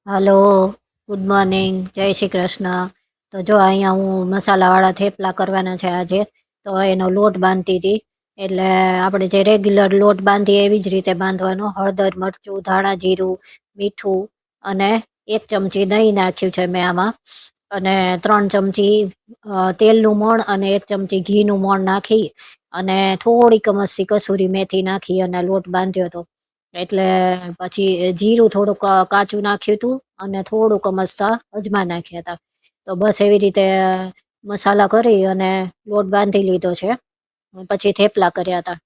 Hello, good morning, જય શ્રી કૃષ્ણ. તો જો અહીંયા હું મસાલાવાળા થેપલા કરવાના છે આજે. તો એનો લોટ બાંધતી હતી. એટલે આપણે જે રેગ્યુલર લોટ બાંધીએ એવી જ રીતે બાંધવાનો. હળદર, મરચું, ધાણા જીરું, મીઠું અને 1 ચમચી દહીં નાખ્યું છે મેં આમાં. અને 3 ચમચી તેલનું મોણ અને 1 ચમચી ઘીનું મોણ નાખી અને થોડીક મસ્તી કસૂરી મેથી નાખી અને લોટ બાંધ્યો હતો. એટલે પછી જીરું થોડુંક કાચું નાખ્યું હતું અને થોડુંક મસ્તા અજમા નાખ્યા હતા. તો બસ એવી રીતે મસાલા કરી અને લોટ બાંધી લીધો છે. પછી થેપલા કર્યા હતા.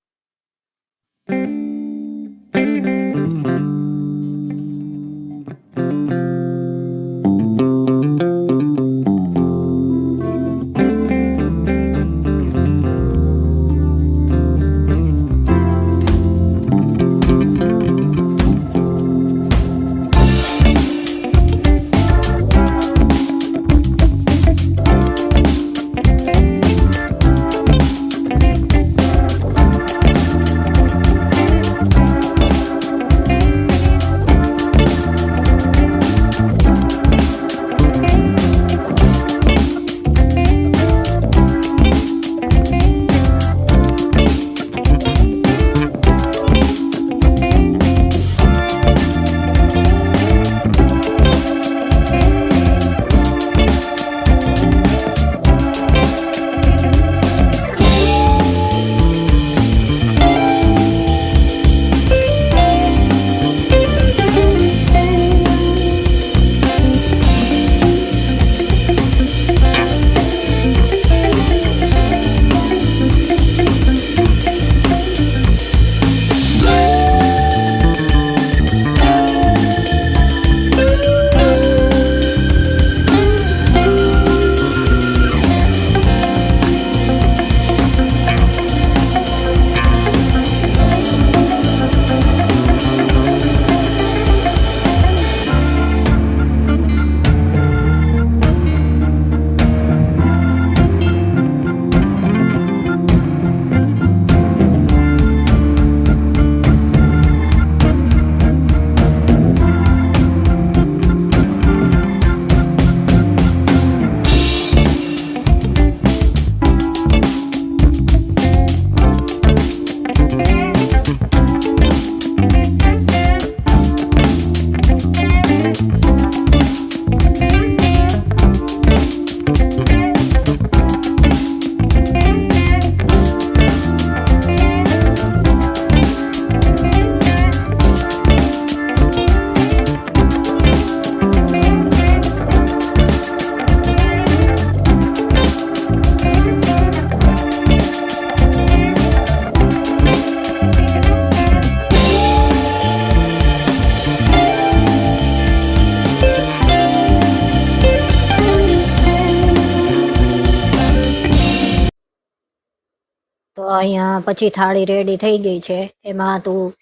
તો અહીંયા પછી થાળી રેડી થઈ ગઈ છે. એમાં તું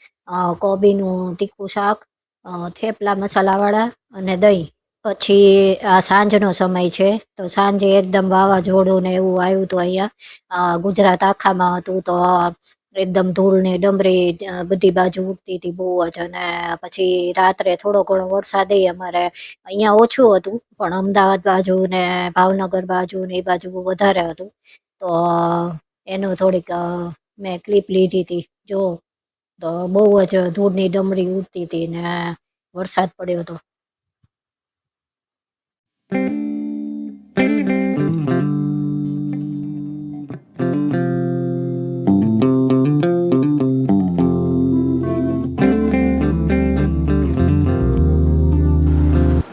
કોબીનું તીખું શાક, થેપલા મસાલાવાળા અને દહીં. પછી આ સાંજનો સમય છે. તો સાંજે એકદમ વાવાઝોડું ને એવું આવ્યું હતું અહીંયા. ગુજરાત આખામાં હતું. તો એકદમ ધૂળ ને ડમરી બધી બાજુ ઉડતી હતી બહુ જ. અને પછી રાત્રે થોડો ઘણો વરસાદ અમારે અહીંયા ઓછું હતું, પણ અમદાવાદ બાજુ ને ભાવનગર બાજુ ને એ બાજુ વધારે હતું. તો એનું થોડીક મેં ક્લિપ લીધી હતી. જો તો બહુ જ ધૂળની ડમરી ઉડતી હતી ને વરસાદ પડ્યો હતો.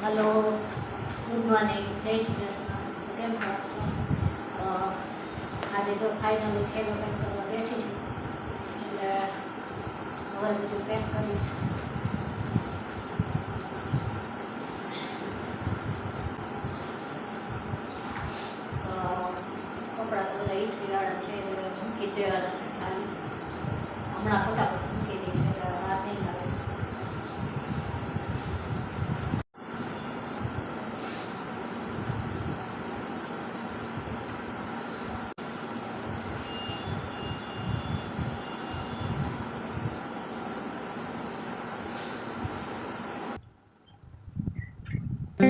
હલો, ગુડ મોર્નિંગ, જય શ્રી કૃષ્ણ. કેમ છો આપ સૌ? આજે જો ફાઇનલી થેલો પેક કરવા બેઠી છું. એટલે હવે બધું પેક કરીશ. કપડાં તો બધા ઇસ્ત્રીવાળા છે એટલે મૂકી દેવાના છે ખાલી. હમણાં ફટાફટ મૂકી દઈશ એટલે વાર નહીં લાગે. તો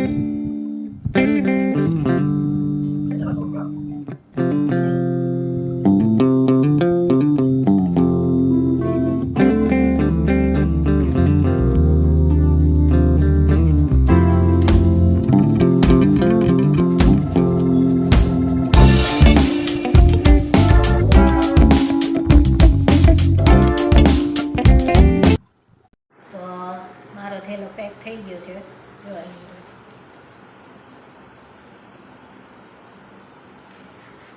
મારો થેલો પેક થઈ ગયો છે જો અહીં.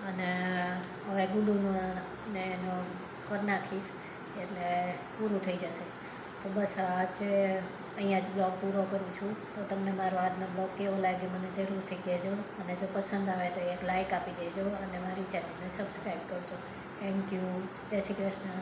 અને હવે ગુડુનું ને એનો કરી નાખીશ એટલે પૂરું થઈ જશે. તો બસ આજે અહીંયા જ બ્લોગ પૂરો કરું છું. તો તમને મારો આજનો બ્લોગ કેવો લાગે મને જરૂરથી કહેજો, અને જો પસંદ આવે તો એક લાઇક આપી દેજો અને મારી ચેનલને સબસ્ક્રાઈબ કરજો. Thank you. જય શ્રી કૃષ્ણ.